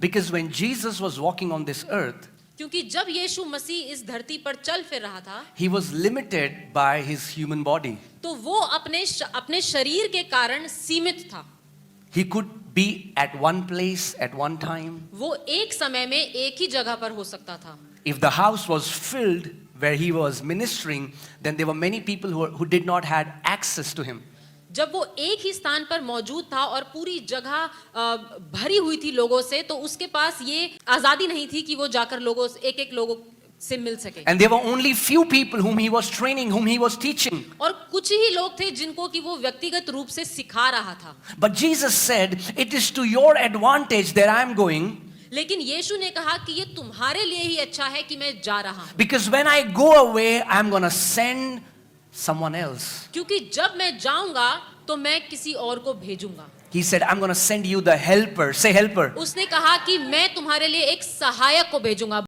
Because when Jesus was walking on this earth, क्योंकि जब यीशु मसीह इस धरती पर चल फिर रहा था, he was limited by his human body. तो वो अपने शरीर के कारण सीमित था. He could be at one place at one time. वो एक समय में एक ही जगह पर हो सकता था. If the house was filled where he was ministering, then there were many people who did not had access to him. जब वो एक ही स्थान पर मौजूद था और पूरी जगह भरी हुई थी लोगों से, तो उसके पास ये आजादी नहीं थी कि वो जाकर लोगों एक लोगों से मिल सके. And there were only few people whom he was training, whom he was teaching. और कुछ ही लोग थे जिनको कि वो व्यक्तिगत रूप से सिखा रहा था. But Jesus said, "It is to your advantage that I am going." लेकिन यीशु ने कहा कि ये तुम्हारे लिए ही अच्छा है कि मैं जा रहा हूं. Because when I go away, I'm going to send someone else. क्योंकि जब मैं जाऊंगा तो मैं किसी और को भेजूंगा. He said, "I'm going to send you the helper." Say helper. उसने कहा कि मैं तुम्हारे लिए एक सहायक को भेजूंगा.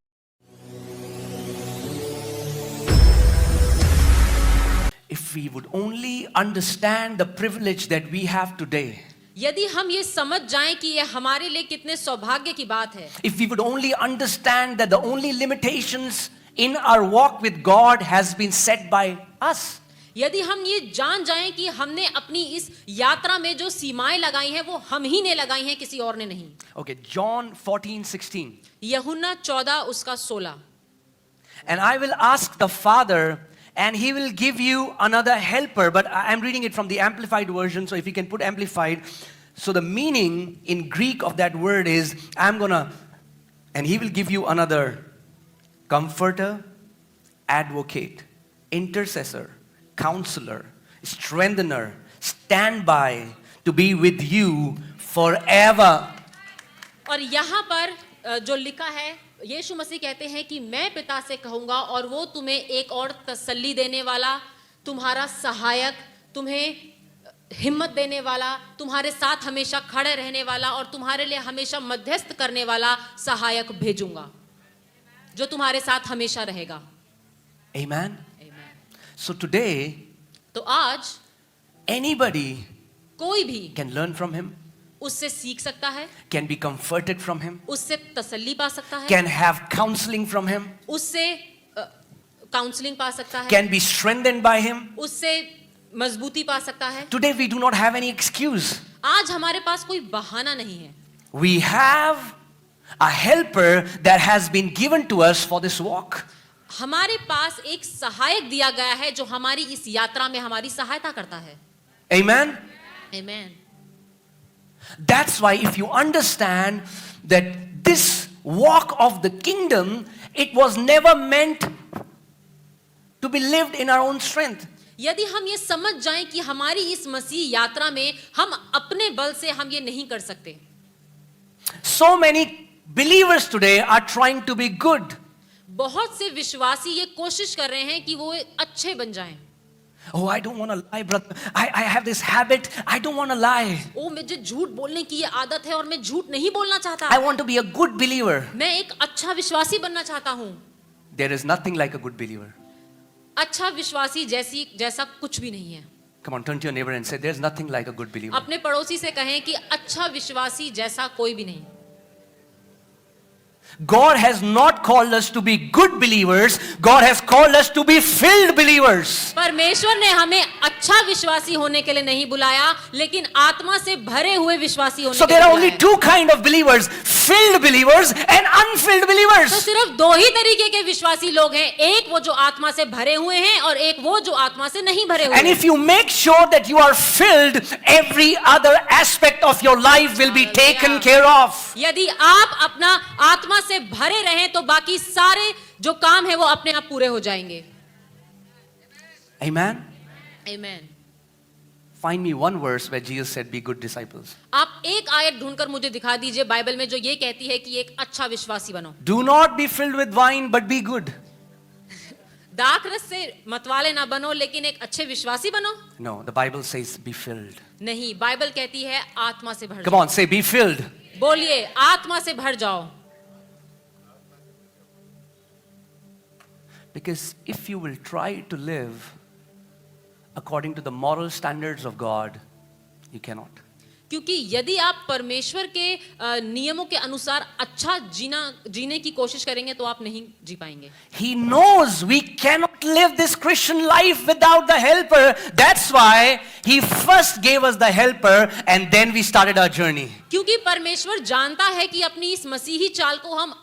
If we would only understand the privilege that we have today, यदि हम ये समझ जाएं कि ये हमारे लिए कितने सौभाग्य की बात है, if we would only understand that the only limitations in our walk with God has been set by us, यदि हम ये जान जाएं कि हमने अपनी इस यात्रा में जो सीमाएं लगाई हैं वो हम ही ने लगाई हैं, किसी और ने नहीं. okay, John 14:16, यूहन्ना 14 उसका 16. and I will ask the Father, and he will give you another helper. But I'm reading it from the Amplified version, so if you can put Amplified. So the meaning in Greek of that word is, and he will give you another comforter, advocate, intercessor, counselor, strengthener, standby to be with you forever. और यहाँ पर जो लिखा है, यीशु मसीह कहते हैं कि मैं पिता से कहूंगा और वो तुम्हें एक और तसल्ली देने वाला, तुम्हारा सहायक, तुम्हें हिम्मत देने वाला, तुम्हारे साथ हमेशा खड़े रहने वाला और तुम्हारे लिए हमेशा मध्यस्थ करने वाला सहायक भेजूंगा, जो तुम्हारे साथ हमेशा रहेगा. Amen. So today, तो आज anybody कोई भी can learn from him, उससे सीख सकता है, can be comforted from him, उससे तसल्ली पा सकता है, can have counseling from him, उससे काउंसलिंग पा सकता है, can be strengthened by him. उससे मजबूती पा सकता है. Today we do not have any excuse. आज हमारे पास कोई बहाना नहीं है. We have a helper that has been given to us for this walk. हमारे पास एक सहायक दिया गया है जो हमारी इस यात्रा में हमारी सहायता करता है. Amen. Amen. That's why if you understand that this walk of the kingdom, it was never meant to be lived in our own strength. यदि हम ये समझ जाएं कि हमारी इस मसीह यात्रा में हम अपने बल से हम ये नहीं कर सकते. So many believers today are trying to be good. बहुत से विश्वासी ये कोशिश कर रहे हैं कि वो अच्छे बन जाएं. Oh, I don't want to lie, brother. I have this habit. I don't want to lie. ओ, मुझे झूठ बोलने की ये आदत है और मैं झूठ नहीं बोलना चाहता. I want to be a good believer. मैं एक अच्छा विश्वासी बनना चाहता हूँ. There is nothing like a good believer. अच्छा विश्वासी जैसा कुछ भी नहीं है. Come on, turn to your neighbor and say, there's nothing like a good believer. अपने पड़ोसी से कहें कि अच्छा विश्वासी जैसा कोई भी नहीं. God has not called us to be good believers. God has called us to be filled believers. परमेश्वर ने हमें अच्छा विश्वासी होने के लिए नहीं बुलाया, लेकिन आत्मा से भरे हुए विश्वासी होने So के लिए there are only बुलाया. two kind of believers, filled believers and unfilled तो believers. सिर्फ दो ही तरीके के विश्वासी लोग हैं, एक वो जो आत्मा से भरे हुए हैं और एक वो जो आत्मा से नहीं भरे हुए And हैं. if you make sure that you are filled, every other aspect of your life will be taken care of. यदि आप अपना आत्मा से भरे रहें तो बाकी सारे जो काम है वो अपने आप पूरे हो जाएंगे. Amen. Amen. Find me one verse where Jesus said, be good disciples. आप एक आयत ढूंढकर मुझे दिखा दीजिए बाइबल में जो ये कहती है कि एक अच्छा विश्वासी बनो. Do not be filled with wine, but be good. दाख रस से मतवाले ना बनो, लेकिन एक अच्छे विश्वासी बनो. No, the Bible says be filled. नहीं, बाइबल कहती है आत्मा से भर Come जाओ. on, say be filled. बोलिए, आत्मा से भर जाओ. Because if you will try to live according to the moral standards of God, you cannot. क्योंकि यदि आप परमेश्वर के नियमों के अनुसार अच्छा जीने की कोशिश करेंगे तो आप नहीं जी पाएंगे. He knows we cannot live this Christian life without the helper. That's why he first gave us the helper and then we started our journey. क्योंकि परमेश्वर जानता है कि अपनी इस मसीही चाल को हम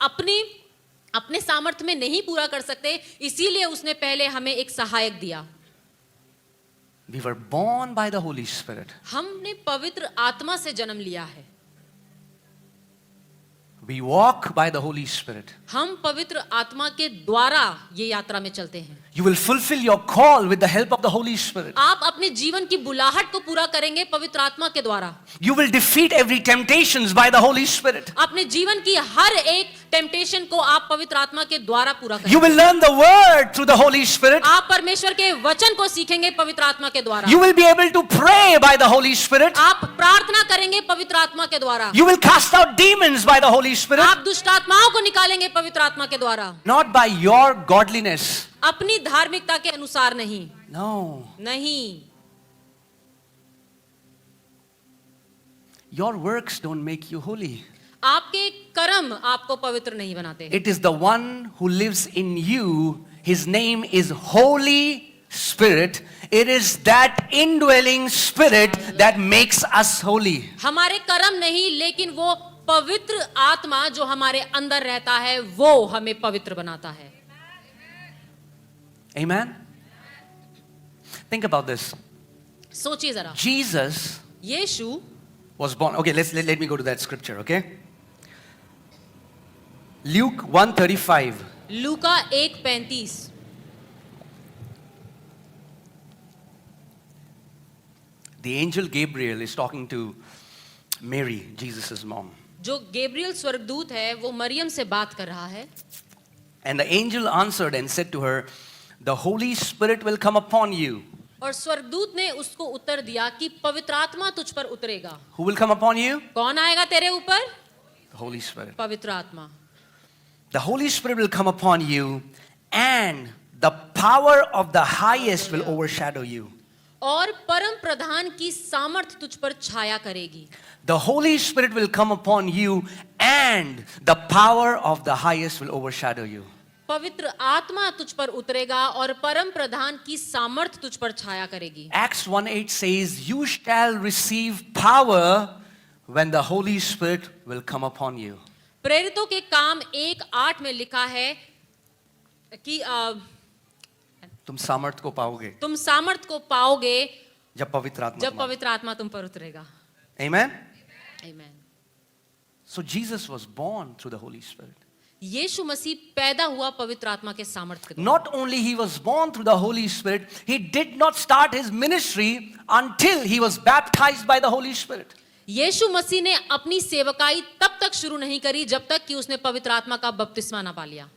अपने सामर्थ्य में नहीं पूरा कर सकते, इसीलिए उसने पहले हमें एक सहायक दिया. We were born by the Holy Spirit. हमने पवित्र आत्मा से जन्म लिया है. We walk by the Holy Spirit. हम पवित्र आत्मा के द्वारा ये यात्रा में चलते हैं. You will fulfill your call with the help of the Holy Spirit. आप अपने जीवन की बुलाहट को पूरा करेंगे पवित्र आत्मा के द्वारा. You will defeat every temptations by the Holy Spirit. अपने जीवन की हर एक टेम्पटेशन को आप पवित्र आत्मा के द्वारा पूरा You करेंगे. will learn the word through the Holy Spirit. आप परमेश्वर के वचन को सीखेंगे पवित्र आत्मा के द्वारा. You will be able to pray by the Holy Spirit. आप प्रार्थना करेंगे पवित्र आत्मा के द्वारा. You will cast out demons by the Holy Spirit. आप दुष्ट आत्माओं को निकालेंगे पवित्र आत्मा के द्वारा. Not by your godliness. अपनी धार्मिकता के अनुसार नहीं. No. नहीं. Your works don't make you holy. आपके कर्म आपको पवित्र नहीं बनाते. It is the one who lives in you. His name is Holy Spirit. It is that indwelling spirit that makes us holy. हमारे कर्म नहीं, लेकिन वो पवित्र आत्मा जो हमारे अंदर रहता है वो हमें पवित्र बनाता है. Amen? Think about this. सोचिए जरा. Jesus Yeshu was born. Okay, let me go to that scripture, okay? Luke 1:35. Luka 1:35. The angel Gabriel is talking to Mary, Jesus' mom. जो गैब्रियल स्वर्गदूत है वो मरियम से बात कर रहा है. And the angel answered and said to her, "The Holy Spirit will come upon you." और स्वर्गदूत ने उसको उत्तर दिया कि पवित्र आत्मा तुझ पर उतरेगा. Who will come upon you? कौन आएगा तेरे ऊपर? The Holy Spirit. पवित्र आत्मा. The Holy Spirit will come upon you, and the power of the highest will overshadow you. और परम प्रधान की सामर्थ तुझ पर छाया करेगी. The Holy Spirit will come upon you, and the power of the highest will overshadow you. पवित्र आत्मा तुझ पर उतरेगा और परम प्रधान की सामर्थ तुझ पर छाया करेगी. Acts 1:8 says, "You shall receive power when the Holy Spirit will come upon you." प्रेरितों के काम 1:8 में लिखा है कि तुम सामर्थ को पाओगे तुम सामर्थ को पाओगे जब पवित्र आत्मा जब पवित्र आत्मा तुम पर उतरेगा. Amen? Amen. So Jesus was born through the Holy Spirit. यीशु मसीह पैदा हुआ पवित्र आत्मा के सामर्थ के द्वारा. Not only he was born through the Holy Spirit, he did not start his ministry until he was baptized by the Holy Spirit. यीशु मसीह ने अपनी सेवकाई तब तक शुरू नहीं करी जब तक कि उसने पवित्र आत्मा का बपतिस्मा ना पा लिया.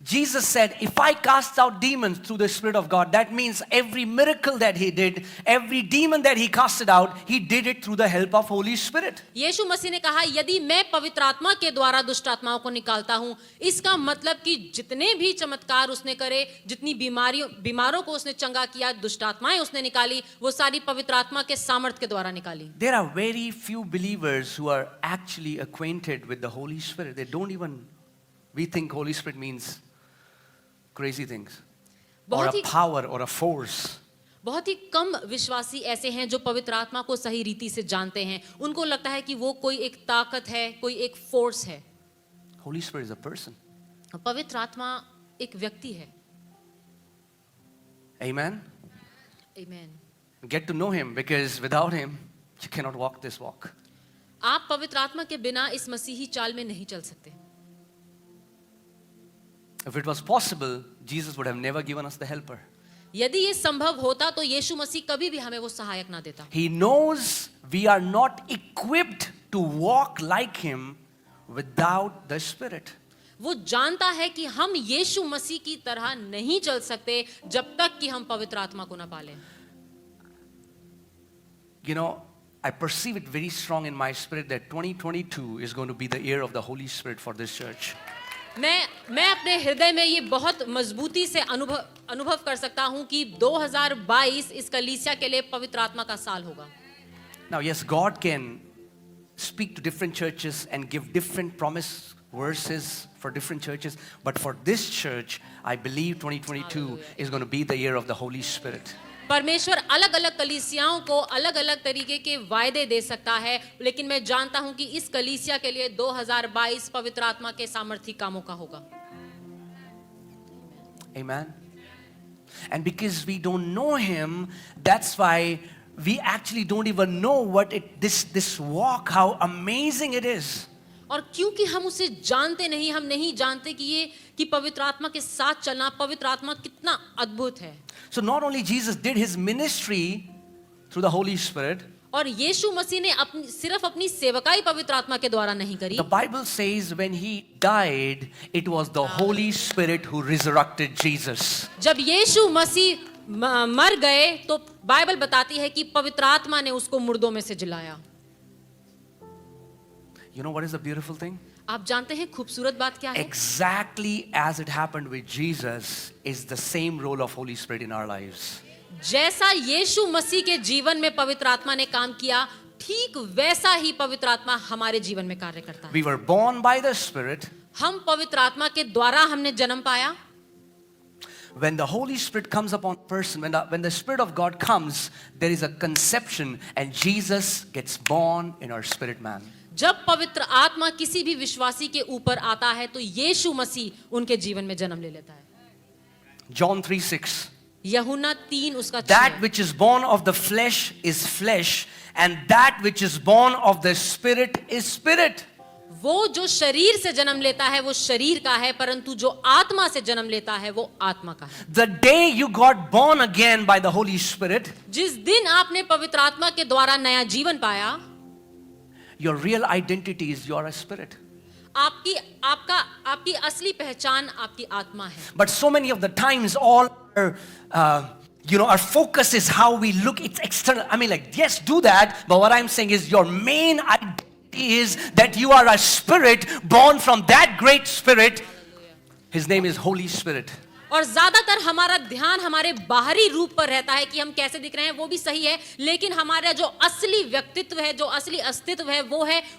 Jesus said, "If I cast out demons through the Spirit of God," that means every miracle that he did, every demon that he casted out, he did it through the help of Holy Spirit. यीशु मसीह ने कहा यदि मैं पवित्र आत्मा के द्वारा दुष्ट आत्माओं को निकालता हूं, इसका मतलब कि जितने भी चमत्कार उसने करे, जितनी बीमारों को उसने चंगा किया, दुष्ट आत्माएं उसने निकाली, वो सारी पवित्र आत्मा के सामर्थ के द्वारा निकाली. There are very few believers who are actually acquainted with the Holy Spirit. They don't even, we think Holy Spirit means crazy things or a power or a force. बहुत ही कम विश्वासी ऐसे हैं जो पवित्र आत्मा को सही रीति से जानते हैं. उनको लगता है कि वो कोई एक ताकत है, कोई एक फोर्स है. Holy Spirit is a person. पवित्र आत्मा एक व्यक्ति है. Amen? Amen. Get to know him, because without him you cannot walk this walk. आप पवित्र आत्मा के बिना इस मसीही चाल में नहीं चल सकते. If it was possible, Jesus would have never given us the helper. यदि ये संभव होता तो यीशु मसीह कभी भी हमें वो सहायक ना देता. He knows we are not equipped to walk like him without the Spirit. वो जानता है कि हम यीशु मसीह की तरह नहीं चल सकते जब तक कि हम पवित्र आत्मा को ना पालें. You know, I perceive it very strong in my spirit that 2022 is going to be the year of the Holy Spirit for this church. मैं अपने हृदय में ये बहुत मजबूती से अनुभव कर सकता हूं कि 2022 इस कलीसिया के लिए पवित्र आत्मा का साल होगा. Now, yes, God can speak to different churches and give different promise verses for different churches, but for this church, I believe 2022 is going to be the year of the Holy Spirit. परमेश्वर अलग अलग कलीसियाओं को अलग अलग तरीके के वायदे दे सकता है, लेकिन मैं जानता हूं कि इस कलीसिया के लिए 2022 पवित्र आत्मा के सामर्थी कामों का होगा. Amen. And because we don't know him, that's why we actually don't even know what this walk, how amazing it is. और क्योंकि हम उसे जानते नहीं, हम नहीं जानते कि पवित्र आत्मा के साथ चलना, पवित्र आत्मा कितना अद्भुत है. So not only Jesus did his ministry through the Holy Spirit, और यीशु मसीह ने सिर्फ अपनी सेवकाई पवित्र आत्मा के द्वारा नहीं करी. the Bible says when he died, it was the Holy Spirit who resurrected Jesus. जब यीशु मसीह मर गए तो बाइबल बताती है कि पवित्र आत्मा ने उसको मुर्दों में से जिलाया. You know what is the beautiful thing? आप जानते हैं खूबसूरत बात क्या है? Exactly as it happened with Jesus is the same role of Holy Spirit in our lives. जैसा यीशु मसीह के जीवन में पवित्र आत्मा ने काम किया, ठीक वैसा ही पवित्र आत्मा हमारे जीवन में कार्य करता है. We were born by the Spirit. हम पवित्र आत्मा के द्वारा हमने जन्म पाया. When the Holy Spirit comes upon a person, when the Spirit of God comes, there is a conception and Jesus gets born in our spirit man. जब पवित्र आत्मा किसी भी विश्वासी के ऊपर आता है तो यीशु मसीह उनके जीवन में जन्म ले लेता है. John 3:6. यूहन्ना 3 उसका That 6. which is born of the flesh is flesh, and that which is born of the Spirit is spirit. वो जो शरीर से जन्म लेता है वो शरीर का है, परंतु जो आत्मा से जन्म लेता है वो आत्मा का है. The day you got born again by the Holy Spirit, जिस दिन आपने पवित्र आत्मा के द्वारा नया जीवन पाया, your real identity is you are a spirit. आपकी असली पहचान आपकी आत्मा है. But so many of the times, all our, our focus is how we look. It's external. I mean, like, yes, do that. But what I'm saying is, your main identity is that you are a spirit born from that great Spirit. His name is Holy Spirit. और ज्यादातर हमारा ध्यान हमारे बाहरी रूप पर रहता है कि हम कैसे दिख रहे हैं, वो भी सही है, लेकिन हमारा जो असली व्यक्तित्व है, जो असली अस्तित्व है,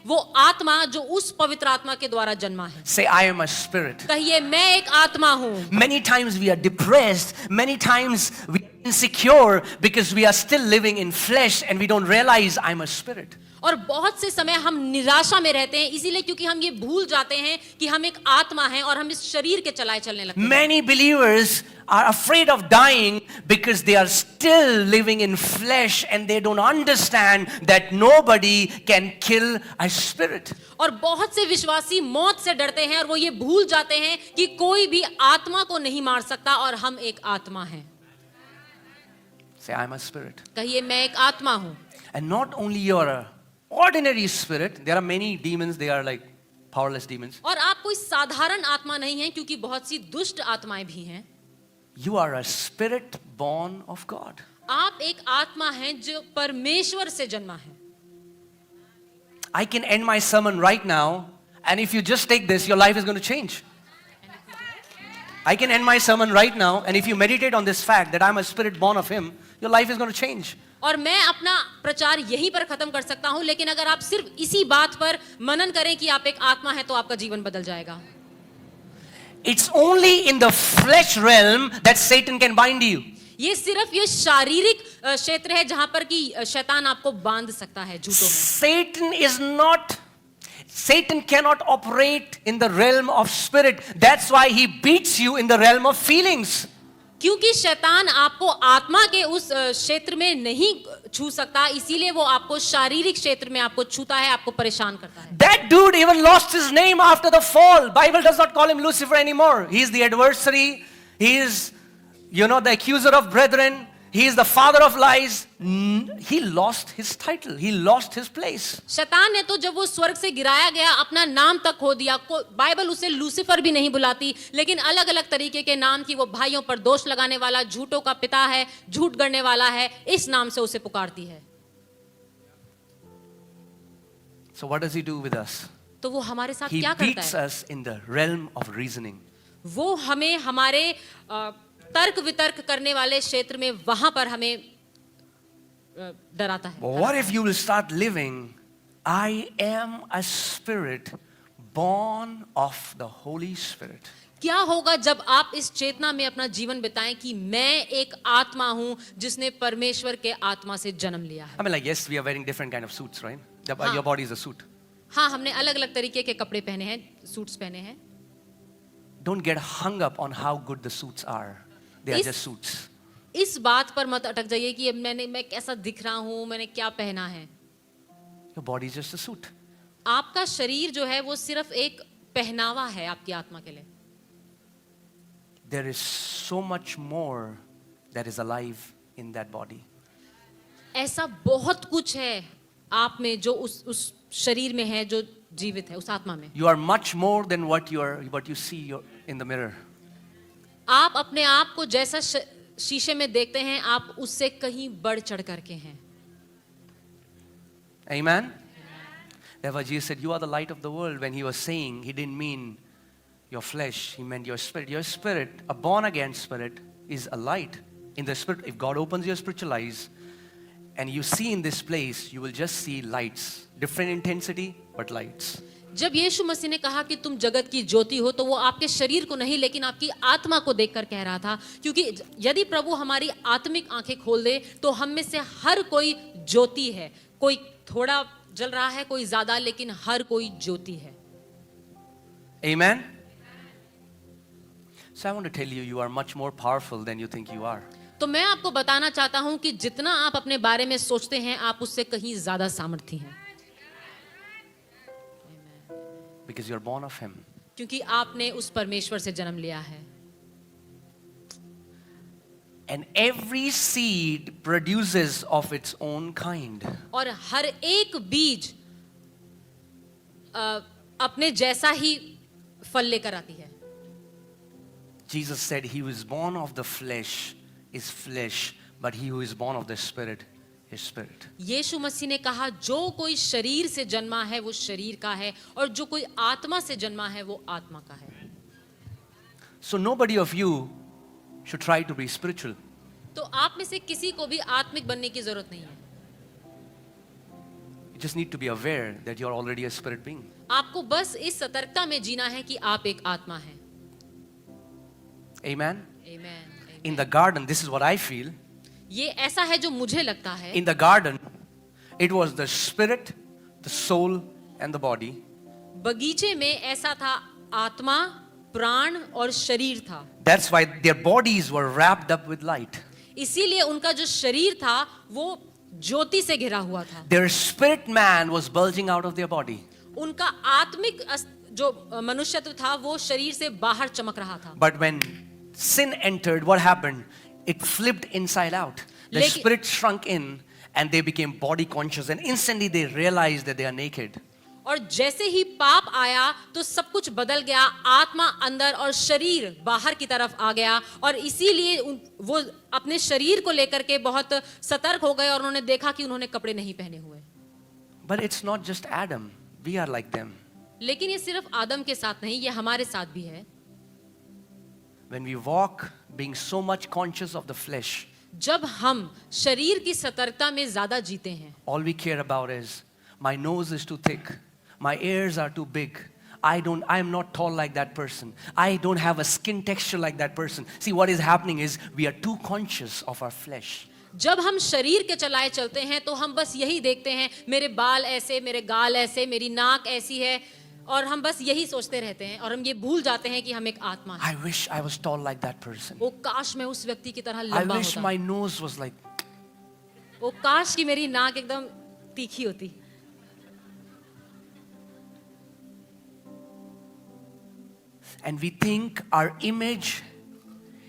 वो आत्मा जो उस पवित्र आत्मा के द्वारा जन्मा है. Say, I am a spirit. कहिए, मैं एक आत्मा हूं. Many times we are depressed. Many times we are insecure because we are still living in flesh and we don't realize I'm a spirit. और बहुत से समय हम निराशा में रहते हैं, इसीलिए क्योंकि हम ये भूल जाते हैं कि हम एक आत्मा हैं और हम इस शरीर के चलाए चलने लगते हैं. Many believers are afraid of dying because they are still living in flesh and they don't understand that nobody can kill a spirit. और बहुत से विश्वासी मौत से डरते हैं और वो ये भूल जाते हैं कि कोई भी आत्मा को नहीं मार सकता और हम एक आत्मा हैं. Say, I'm a spirit. कहिए, मैं एक आत्मा हूं. And not only you're a ordinary spirit, there are many demons, they are like powerless demons. और आप कोई साधारण आत्मा नहीं हैं, क्योंकि बहुत सी दुष्ट आत्माएं भी हैं. You are a spirit born of God. आप एक आत्मा हैं जो परमेश्वर से जन्मा है. I can end my sermon right now, and if you just take this, your life is going to change. I can end my sermon right now, and if you meditate on this fact that I'm a spirit born of Him, your life is going to change. और मैं अपना प्रचार यहीं पर खत्म कर सकता हूं, लेकिन अगर आप सिर्फ इसी बात पर मनन करें कि आप एक आत्मा है तो आपका जीवन बदल जाएगा. It's only in the flesh realm that Satan can bind you. ये सिर्फ ये शारीरिक क्षेत्र है जहां पर कि शैतान आपको बांध सकता है झूठों में. Satan cannot operate in the realm of spirit. That's why he beats you in the realm of feelings. क्योंकि शैतान आपको आत्मा के उस क्षेत्र में नहीं छू सकता, इसीलिए वो आपको शारीरिक क्षेत्र में आपको छूता है, आपको परेशान करता है. That dude even lost his name after the fall. Bible does not call him Lucifer anymore. He is the adversary. He is, the accuser of brethren. He is the father of lies. He lost his title. He lost his place. शैतान ने तो जब वो स्वर्ग से गिराया गया अपना नाम तक खो दिया. बाइबल उसे लूसीफर भी नहीं बुलाती, लेकिन अलग अलग तरीके के नाम की वो भाइयों पर दोष लगाने वाला, झूठों का पिता है, झूठ गढ़ने वाला है, इस नाम से उसे पुकारती है. So what does he do with us? तो वो हमारे साथ He क्या करता beats है? us in the realm of reasoning. वो हमें हमारे तर्क वितर्क करने वाले क्षेत्र में वहां पर हमें डराता है. But what if you will start living, I am a spirit born of the Holy Spirit. क्या होगा जब आप इस चेतना में अपना जीवन बिताएं कि मैं एक आत्मा हूं जिसने परमेश्वर के आत्मा से जन्म लिया है. I mean, like, yes, we are wearing different kind of suits, right? हाँ. Your body is a suit. हाँ, हमने अलग अलग तरीके के कपड़े पहने हैं, सूट्स पहने हैं. Don't get hung up on how good the suits are. They are Is- just suits. इस बात पर मत अटक जाइए कि मैं कैसा दिख रहा हूं, मैंने क्या पहना है. Your body is just a suit. आपका शरीर जो है वो सिर्फ एक पहनावा है आपकी आत्मा के लिए. There is so much more that is alive in that body. ऐसा बहुत कुछ है आप में जो उस शरीर में है, जो जीवित है उस आत्मा में. You are much more than what you see in the mirror. आप अपने आप को जैसा शीशे में देखते हैं, आप उससे कहीं बढ़ चढ़ करके हैं. Amen? Therefore, Jesus said, you are the light of the world. When he was saying, he didn't mean your flesh, he meant your spirit. Your spirit, a born again spirit, is a light. In the spirit, if God opens your spiritual eyes, and you see in this place, you will just see lights. Different intensity, but lights. जब यीशु मसीह ने कहा कि तुम जगत की ज्योति हो, तो वो आपके शरीर को नहीं लेकिन आपकी आत्मा को देखकर कह रहा था, क्योंकि यदि प्रभु हमारी आत्मिक आंखें खोल दे तो हम में से हर कोई ज्योति है. कोई थोड़ा जल रहा है, कोई ज्यादा, लेकिन हर कोई ज्योति है. Amen? So I want to tell you, you are much more powerful than you think you are. तो मैं आपको बताना चाहता हूं कि जितना आप अपने बारे में सोचते हैं, आप उससे कहीं ज्यादा सामर्थी हैं. Because you're born of him. क्योंकि आपने उस परमेश्वर से जन्म लिया है. And every seed produces of its own kind. और हर एक बीज अपने जैसा ही फल लेकर आती है. Jesus said he who is born of the flesh is flesh, but he who is born of the spirit is spirit. यीशु मसीह ने कहा, जो कोई शरीर से जन्मा है वो शरीर का है, और जो कोई आत्मा से जन्मा है वो आत्मा का है. So nobody of you should try to be spiritual. तो आप में से किसी को भी आत्मिक बनने की जरूरत नहीं है. You just need to be aware that you're already a spirit being. आपको बस इस सतर्कता में जीना है कि आप एक आत्मा हैं. Amen? Amen. In the garden, this is what I feel. ये ऐसा है जो मुझे लगता है. In the garden, it was the spirit, the soul, and the body. बगीचे में ऐसा था, आत्मा, प्राण और शरीर था. That's why their bodies were wrapped up with light. इसीलिए उनका जो शरीर था वो ज्योति से घिरा हुआ था. Their spirit man was bulging out of their body. उनका आत्मिक जो मनुष्यत्व था वो शरीर से बाहर चमक रहा था. But when sin entered, what happened? It flipped inside out. The लेकिन- spirit shrunk in and they became body conscious, and instantly they realized that they are naked. और जैसे ही पाप आया तो सब कुछ बदल गया. आत्मा अंदर और शरीर बाहर की तरफ आ गया, और इसीलिए वो अपने शरीर को लेकर के बहुत सतर्क हो गए और उन्होंने देखा कि उन्होंने कपड़े नहीं पहने हुए. But it's not just Adam. We are like them. लेकिन ये सिर्फ आदम के साथ नहीं, ये हमारे साथ भी है. When we walk being so much conscious of the flesh, जब हम शरीर की सतर्कता में ज्यादा जीते हैं, all we care about is my nose is too thick, my ears are too big, I am not tall like that person, I don't have a skin texture like that person. See, what is happening is we are too conscious of our flesh. जब हम शरीर के चलाए चलते हैं तो हम बस यही देखते हैं, मेरे बाल ऐसे, मेरे गाल ऐसे, मेरी नाक ऐसी है, और हम बस यही सोचते रहते हैं और हम ये भूल जाते हैं कि हम एक आत्मा हैं. I wish I was tall like that person. वो काश मैं उस व्यक्ति की तरह I लंबा wish होता. my nose was like. वो काश की मेरी नाक एकदम तीखी होती. And we think our image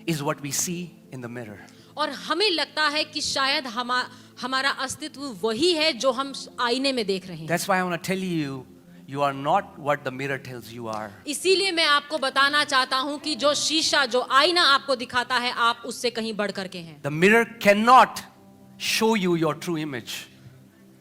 is what we see in the mirror. और हमें लगता है कि शायद हमारा अस्तित्व वही है जो हम आईने में देख रहे हैं. That's why I want to tell you, you are not what the mirror tells you are. इसीलिए मैं आपको बताना चाहता हूं कि जो शीशा, जो आईना आपको दिखाता है, आप उससे कहीं बढ़ करके हैं. The mirror cannot show you your true image.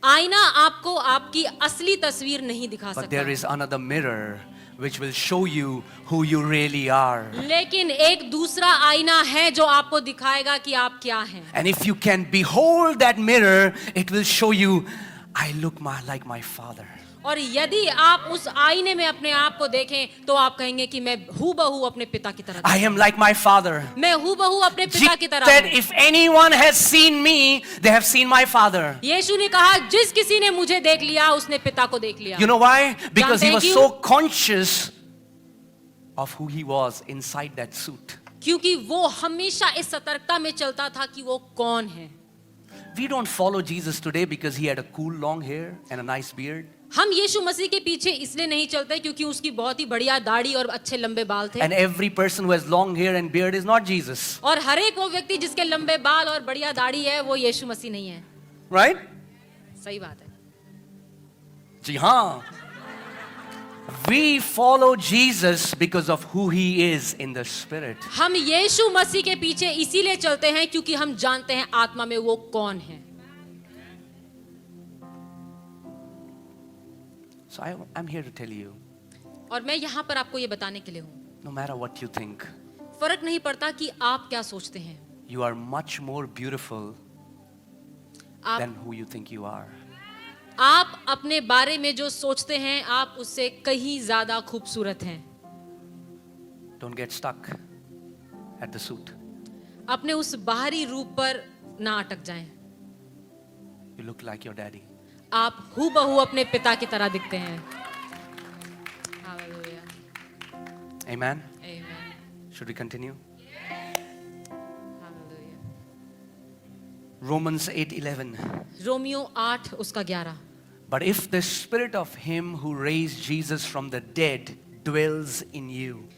आईना आपको आपकी असली तस्वीर नहीं दिखा but सकता, there is another mirror which will show you who you really are. लेकिन एक दूसरा आईना है जो आपको दिखाएगा कि आप क्या हैं. And if you can behold that mirror, it will show you, I look like my father. और यदि आप उस आईने में अपने आप को देखें तो आप कहेंगे कि मैं हूबहू अपने पिता की तरह I am like my father. मैं हूबहू अपने पिता Jesus की तरह said, हूं. if anyone has seen me, they have seen my father. यीशु ने कहा जिस किसी ने मुझे देख लिया उसने पिता को देख लिया. You know why? Because he was जानते हैं so क्यों? conscious of who he was inside that suit. क्योंकि वो हमेशा इस सतर्कता में चलता था कि वो कौन है. We don't follow Jesus today because he had a cool long hair and a nice beard. हम यीशु मसीह के पीछे इसलिए नहीं चलते क्योंकि उसकी बहुत ही बढ़िया दाढ़ी और अच्छे लंबे बाल थे. And every person who has long hair and beard is not Jesus. और हर एक वो व्यक्ति जिसके लंबे बाल और बढ़िया दाढ़ी है वो यीशु मसीह नहीं है. Right? सही बात है. जी हाँ. We follow Jesus because of who he is in the spirit. हम यीशु मसीह के पीछे इसीलिए चलते हैं क्योंकि हम जानते हैं आत्मा में वो कौन है. So I'm here to tell you, और मैं यहाँ पर आपको ये बताने के लिए हूँ, no matter what you think, फर्क नहीं पड़ता कि आप क्या सोचते हैं. you are much more beautiful आप than who you think you are. आप अपने बारे में जो सोचते हैं आप उससे कहीं ज्यादा खूबसूरत हैं. Don't get stuck at the suit. अपने उस बाहरी रूप पर ना अटक जाएं. You look like your daddy. आप हूबहू अपने पिता की तरह दिखते हैं. हालेलुया. Amen. आमीन. Should we continue? Hallelujah. Romans 8:11. Romeo 8 उसका 11. But if the spirit of him who raised Jesus from the dead dwells in you,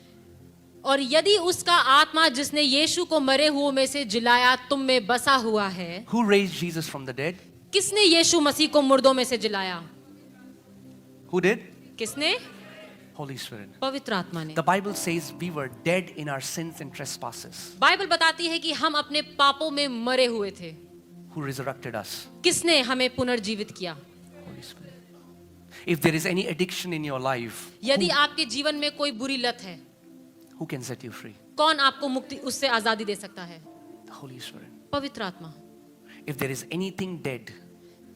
और यदि उसका आत्मा जिसने यीशु को मरे हुओं में से जिलाया तुम में बसा हुआ है. who raised Jesus from the dead? किसने यीशु मसीह को मुर्दों में से जिलाया? Who did? किसने? Holy Spirit. पवित्र आत्मा ने. The Bible says we were dead in our sins and trespasses. Bible बताती है कि हम अपने पापों में मरे हुए थे. Who resurrected us? किसने हमें पुनर्जीवित किया? Holy Spirit. If there is any addiction in your life, यदि आपके जीवन में कोई बुरी लत है, who can set you free? कौन आपको मुक्ति उससे आजादी दे सकता है? The Holy Spirit. पवित्र आत्मा. If there is anything dead,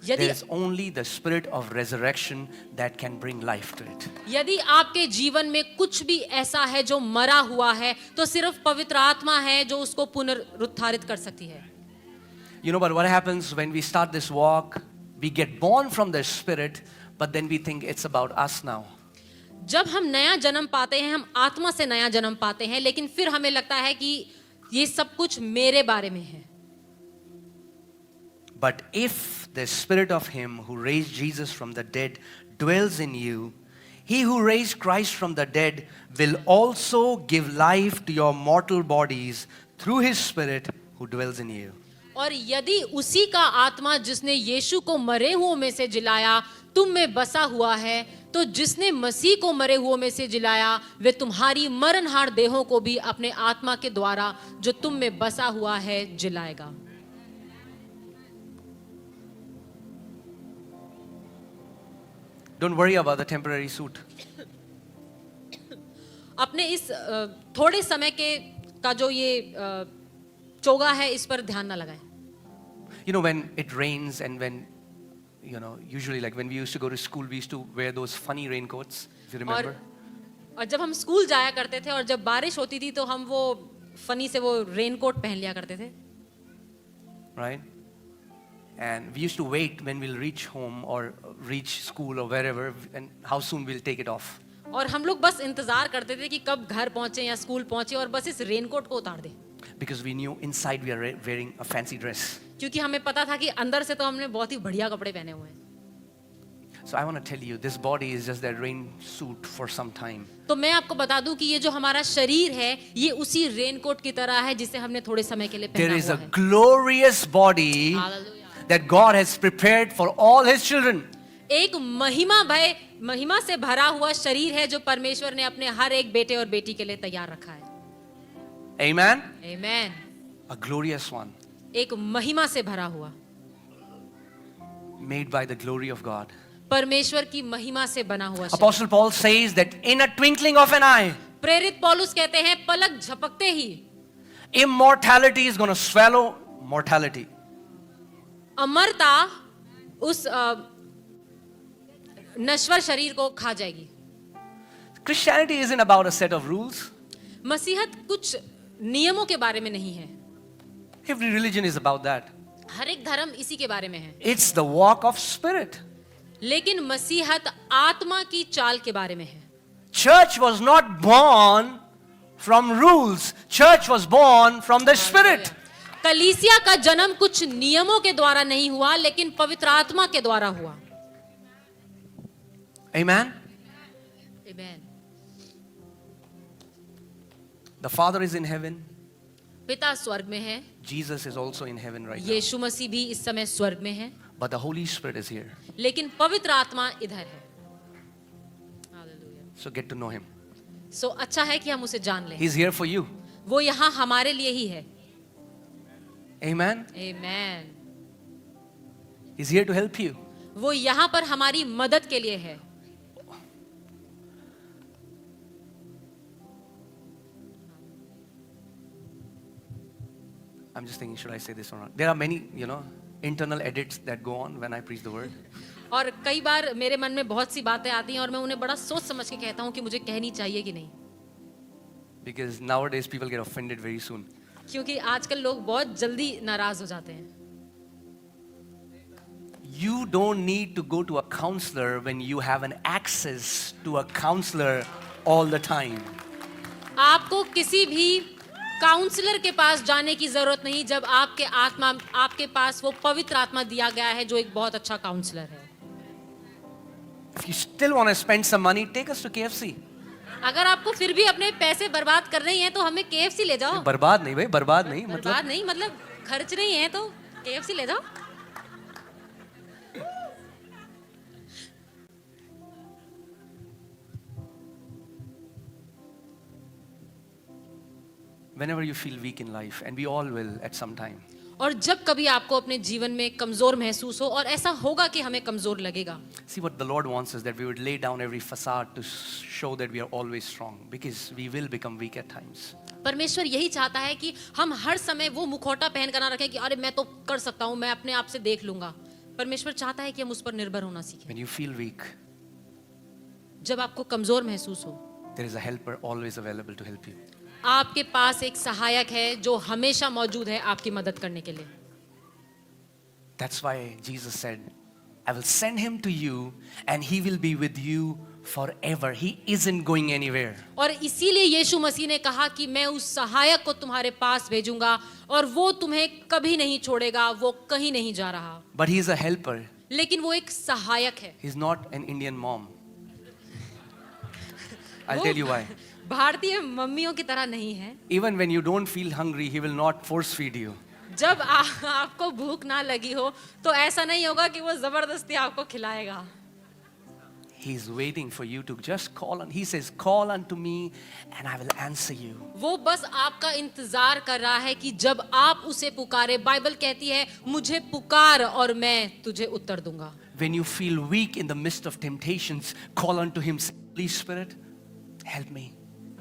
यदि there is only the spirit of resurrection that can bring life to it. यदि आपके जीवन में कुछ भी ऐसा है जो मरा हुआ है तो सिर्फ पवित्र आत्मा है जो उसको पुनरुत्थानित कर सकती है. You know, but what happens when we start this walk? We get born from the Spirit, but then we think it's about us now. जब हम नया जन्म पाते हैं हम आत्मा से नया जन्म पाते हैं लेकिन फिर हमें लगता है कि ये सब कुछ मेरे बारे में है. But if the Spirit of Him who raised Jesus from the dead dwells in you, He who raised Christ from the dead will also give life to your mortal bodies through His Spirit who dwells in you. और यदि उसी का आत्मा जिसने यीशु को मरे हुओं में से जिलाया तुम में बसा हुआ है तो जिसने मसीह को मरे हुओं में से जिलाया वे तुम्हारी मरणहार देहों को भी अपने आत्मा के द्वारा जो तुम में बसा हुआ है जिलाएगा. Don't worry about the temporary suit. अपने इस थोड़े समय के का जो ये चोगा है इस पर ध्यान ना लगाएं. You know, when it rains and when, you know, usually like when we used to go to school, we used to wear those funny raincoats, if you remember. और जब हम स्कूल जाया करते थे और जब बारिश होती थी तो हम वो फनी से वो रेनकोट पहन लिया करते थे. Right? And we used to wait when we'll reach home or reach school or wherever and how soon we'll take it off. और हम लोग बस इंतजार करते थे कि कब घर पहुंचे या स्कूल पहुंचे और बस इस रेनकोट को उतार दे. Because we knew inside we are wearing a fancy dress. क्योंकि हमें पता था कि अंदर से तो हमने बहुत ही बढ़िया कपड़े पहने हुए हैं. So I want to tell you, this body is just that rain suit for some time. तो मैं आपको बता दूं कि ये जो हमारा शरीर है ये उसी रेनकोट की तरह है जिसे हमने थोड़े समय के लिए पहना There is हुआ a है. glorious body Hallelujah. that God has prepared for all His children. एक महिमा से भरा हुआ शरीर है जो परमेश्वर ने अपने हर एक बेटे और बेटी के लिए तैयार रखा है. Amen? Amen. A glorious one. एक महिमा से भरा हुआ. made by the glory of God. परमेश्वर की महिमा से बना हुआ शरीर। Apostle Paul says that in a twinkling of an eye, प्रेरित पौलुस कहते हैं पलक झपकते ही immortality is going to swallow mortality. अमरता उस नश्वर शरीर को खा जाएगी। Christianity isn't about a set of rules. मसीहत कुछ नियमों के बारे में नहीं है। Every religion is about that. हर एक धर्म इसी के बारे में है। It's the walk of spirit. लेकिन मसीहत आत्मा की चाल के बारे में है। Church was not born from rules. Church was born from the spirit. कलीसिया का जन्म कुछ नियमों के द्वारा नहीं हुआ, लेकिन पवित्र आत्मा के द्वारा हुआ। Amen. Amen. The Father is in heaven. पिता स्वर्ग में है। Jesus is also in heaven right now. यीशु मसीह भी इस समय स्वर्ग में है, But the Holy Spirit is here. लेकिन पवित्र आत्मा इधर है। Hallelujah. So get to know him. सो अच्छा है कि हम उसे जान लें। He's here for you. वो यहाँ हमारे लिए ही है। Amen. Amen. He's here to help you. वो यहाँ पर हमारी मदद के लिए है। I'm just thinking, should I say this or not? There are many, internal edits that go on when I preach the word. और कई बार मेरे मन में बहुत सी बातें आती हैं और मैं उन्हें बड़ा सोच समझ के कहता हूँ कि मुझे कहनी चाहिए कि नहीं, Because nowadays people get offended very soon. क्योंकि आजकल लोग बहुत जल्दी नाराज हो जाते हैं। You don't need to go to a counselor when you have an access to a counselor all the time. आपको किसी भी काउंसलर के पास जाने की जरूरत नहीं जब आपके पास वो पवित्र आत्मा दिया गया है जो एक बहुत अच्छा काउंसलर है। If you still want to spend some money, take us to KFC. अगर आपको फिर भी अपने पैसे बर्बाद करने ही हैं तो हमें KFC ले जाओ। बर्बाद नहीं भाई, बर्बाद नहीं, बर्बाद नहीं, मतलब खर्च नहीं है तो KFC ले जाओ। Whenever you feel weak in life, and we all will at some time, और जब कभी आपको अपने जीवन में कमजोर महसूस हो, और ऐसा होगा कि हमें कमजोर लगेगा, see what the Lord wants is that we would lay down every facade to show that we are always strong, because we will become weak at times. परमेश्वर यही चाहता है कि हम हर समय वो मुखौटा पहन कर ना रखें कि अरे मैं तो कर सकता हूँ, मैं अपने आप से देख लूंगा। परमेश्वर चाहता है कि हम उस पर निर्भर होना सीखें। When you feel weak, जब आपको कमजोर महसूस हो, there is a helper always available to help you. आपके पास एक सहायक है जो हमेशा मौजूद है आपकी मदद करने के लिए। That's why Jesus said, I will send him to you and he will be with you forever. He isn't going anywhere. और इसीलिए यीशु मसीह ने कहा कि मैं उस सहायक को तुम्हारे पास भेजूंगा और वो तुम्हें कभी नहीं छोड़ेगा, वो कहीं नहीं जा रहा। But he is a helper. लेकिन वो एक सहायक है। He's not an Indian mom. I'll वो tell you why. भारतीय मम्मियों की तरह नहीं है। Even when you don't feel hungry, he will not force feed you. जब आपको भूख ना लगी हो तो ऐसा नहीं होगा कि वो जबरदस्ती आपको खिलाएगा। He's waiting for you to just call on. He says, call unto me and I will answer you. वो बस आपका इंतजार कर रहा है कि जब आप उसे पुकारे। बाइबल कहती है मुझे पुकार और मैं तुझे उत्तर दूंगा। When you feel weak in the midst of temptations, call unto him, say, Holy Spirit, help me.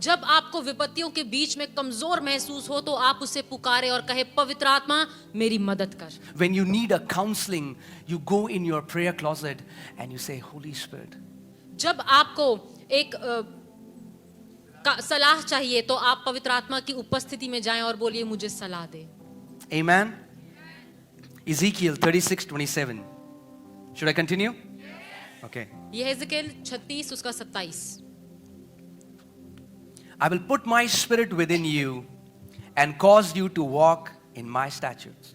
जब आपको विपत्तियों के बीच में कमजोर महसूस हो तो आप उसे पुकारे और कहे पवित्र आत्मा मेरी मदद कर। When you need a counseling, you go in your prayer closet and you say, Holy Spirit. जब आपको एक सलाह चाहिए तो आप पवित्र आत्मा की उपस्थिति में जाएं और बोलिए मुझे सलाह दे। Amen. Ezekiel 36:27. Should I continue? Okay. यह एजेकिएल 36 उसका 27। I will put my spirit within you and cause you to walk in my statutes.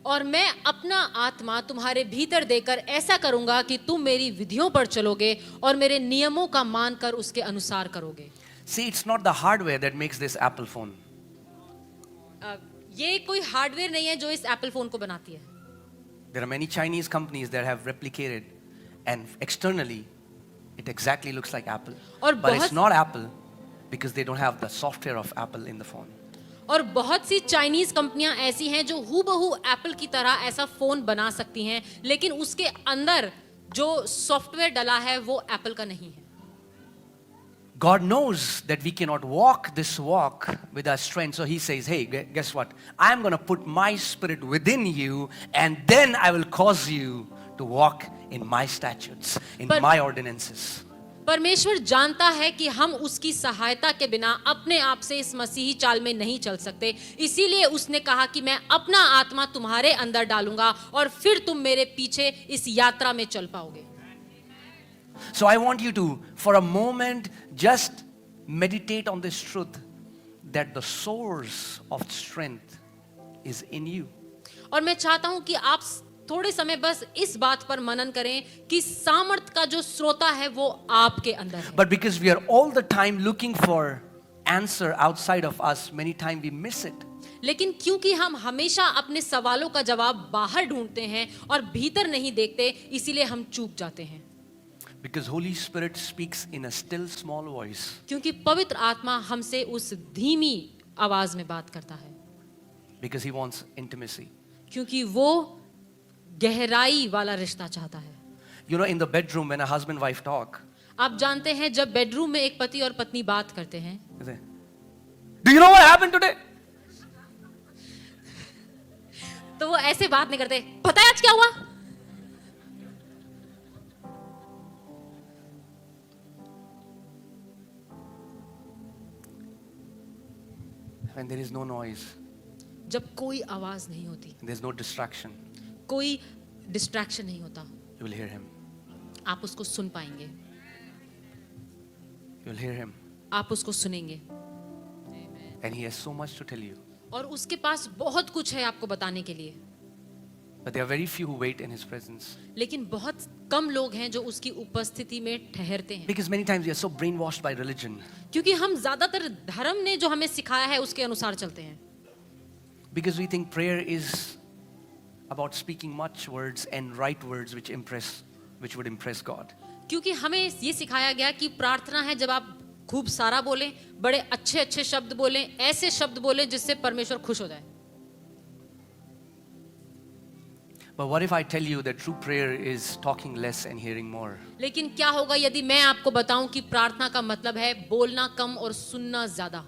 और मैं अपना आत्मा तुम्हारे भीतर देकर ऐसा करूंगा कि तुम मेरी विधियों पर चलोगे और मेरे नियमों का मानकर उसके अनुसार करोगे। See, it's not the hardware that makes this Apple phone. ये कोई हार्डवेयर नहीं है जो इस एप्पल फोन को बनाती है। There are many Chinese companies that have replicated and externally it exactly looks like Apple. और But it's बहुत not Apple because they don't have the software of Apple in the phone. और बहुत सी Chinese कंपनियां ऐसी हैं जो हूबहू Apple की तरह ऐसा फोन बना सकती हैं, लेकिन उसके अंदर जो सॉफ्टवेयर डला है वो एप्पल का नहीं है। God knows that we cannot walk this walk with our strength. So he says, hey, guess what? I'm going to put my spirit within you, and then I will cause you to walk in my statutes, in But- my ordinances. परमेश्वर जानता है कि हम उसकी सहायता के बिना अपने आप से इस मसीही चाल में नहीं चल सकते, इसीलिए उसने कहा कि मैं अपना आत्मा तुम्हारे अंदर डालूंगा और फिर तुम मेरे पीछे इस यात्रा में चल पाओगे। So I want you to, for a moment, just meditate on this truth that the source of strength is in you. और मैं चाहता हूं कि आप थोड़े समय बस इस बात पर मनन करें कि सामर्थ का जो स्रोता है वो आपके अंदर है। But because we are all the time looking for answer outside of us, many times we miss it. लेकिन क्योंकि हम हमेशा अपने सवालों का जवाब बाहर ढूंढते हैं और भीतर नहीं देखते, इसीलिए हम चूक जाते हैं। Because Holy Spirit speaks in a still small voice. क्योंकि पवित्र आत्मा हमसे उस धीमी आवाज में बात करता है, Because he wants intimacy. क्योंकि वो गहराई वाला रिश्ता चाहता है। You know, in the bedroom when a husband and wife talk, आप जानते हैं जब बेडरूम में एक पति और पत्नी बात करते हैं, they say, do you know what happened today? तो वो ऐसे बात नहीं करते, पता है आज क्या हुआ? When there is no noise, जब कोई आवाज नहीं होती, there's no distraction, कोई डिस्ट्रैक्शन नहीं होता, you will hear him. आप उसको सुन पाएंगे, You will hear him. आप उसको सुनेंगे। And he has so much to tell you. और उसके पास बहुत कुछ है आपको बताने के लिए, But there are very few who wait in his presence. लेकिन बहुत कम लोग हैं जो उसकी उपस्थिति में ठहरते हैं। Because many times we are so brainwashed by religion. क्योंकि हम ज्यादातर धर्म ने जो हमें सिखाया है उसके अनुसार चलते हैं। Because we think prayer is about speaking much words and right words which would impress God. क्योंकि हमें ये सिखाया गया कि प्रार्थना है जब आप खूब सारा बोलें, बड़े अच्छे अच्छे शब्द बोलें, ऐसे शब्द बोलें जिससे परमेश्वर खुश हो जाए। But what if I tell you that true prayer is talking less and hearing more? लेकिन क्या होगा यदि मैं आपको बताऊं कि प्रार्थना का मतलब है बोलना कम और सुनना ज्यादा।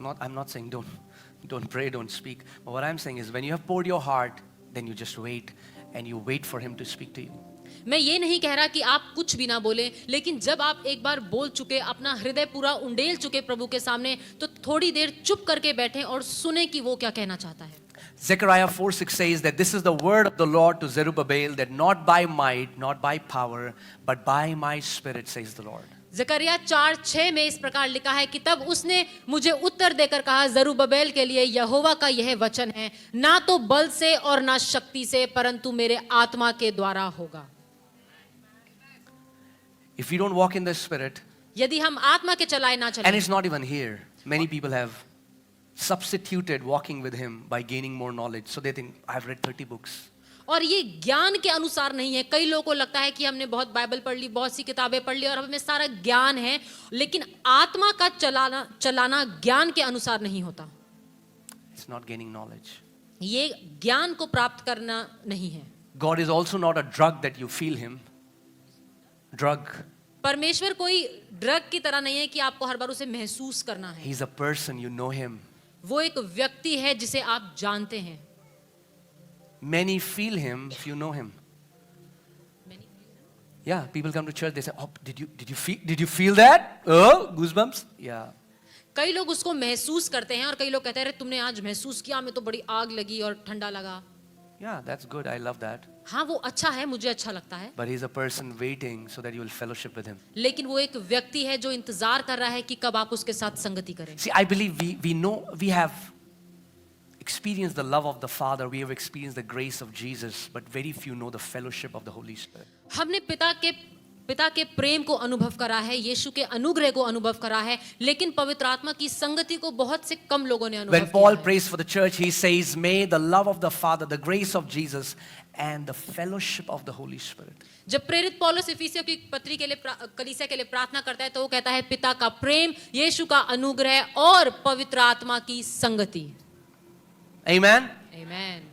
I'm not saying don't pray, don't speak. But what I'm saying is when you have poured your heart, then you just wait and you wait for him to speak to you. मैं ये नहीं कह रहा कि आप कुछ भी ना बोलें, लेकिन जब आप एक बार बोल चुके, अपना हृदय पूरा उंडेल चुके प्रभु के सामने, तो थोड़ी देर चुप करके बैठें और सुने कि वो क्या कहना चाहता है। Zechariah 4:6 says that this is the word of the Lord to Zerubbabel, that not by might, not by power, but by my spirit, says the Lord. जकरिया 4:6 में इस प्रकार लिखा है कि तब उसने मुझे उत्तर देकर कहा, जरूब्बाबेल के लिए यहोवा का यह वचन है, ना तो बल से और ना शक्ति से, परंतु मेरे आत्मा के द्वारा होगा। If we don't walk in the spirit, यदि हम आत्मा के चलाए ना and चलें, it's not even here, many people have substituted walking with him by gaining more knowledge. So they think, I've read 30 books. और ये ज्ञान के अनुसार नहीं है। कई लोगों को लगता है कि हमने बहुत बाइबल पढ़ ली, बहुत सी किताबें पढ़ ली और हमें सारा ज्ञान है, लेकिन आत्मा का चलाना ज्ञान के अनुसार नहीं होता। It's not gaining knowledge. ये ज्ञान को प्राप्त करना नहीं है। God is also not a drug that you feel him. Drug. परमेश्वर कोई ड्रग की तरह नहीं है कि आपको हर बार उसे महसूस करना है। He's a person, you know him. वो एक व्यक्ति है जिसे आप जानते हैं। Many feel him if you know him. Yeah, people come to church, they say, oh, did you feel that? Oh, goosebumps? Yeah. कई लोग उसको महसूस करते हैं और कई लोग कहते हैं, अरे तुमने आज महसूस किया, हमें तो बड़ी आग लगी और ठंडा लगा। Yeah, that's good. I love that. हाँ, वो अच्छा है, मुझे अच्छा लगता है। But he's a person waiting so that you will fellowship with him. लेकिन वो एक व्यक्ति है जो इंतजार कर रहा है कि कब आप उसके साथ संगति करें। See, I believe we know, we have experienced the love of the Father, we have experienced the grace of Jesus, but very few know the fellowship of the Holy Spirit. हमने पिता के पिता के प्रेम को अनुभव करा है, यीशु के अनुग्रह को अनुभव करा है, लेकिन पवित्र आत्मा की संगति को बहुत से कम लोगों ने अनुभव When किया Paul है। prays for the church, he says, May the love of the Father, the grace of Jesus, and the fellowship of the Holy Spirit. जब प्रेरित पौलुस इफिसियों की पत्री के लिए कलीसिया के लिए प्रार्थना करता है तो वो कहता है पिता का प्रेम, यीशु का अनुग्रह और पवित्र आत्मा की संगति। Amen? आमीन।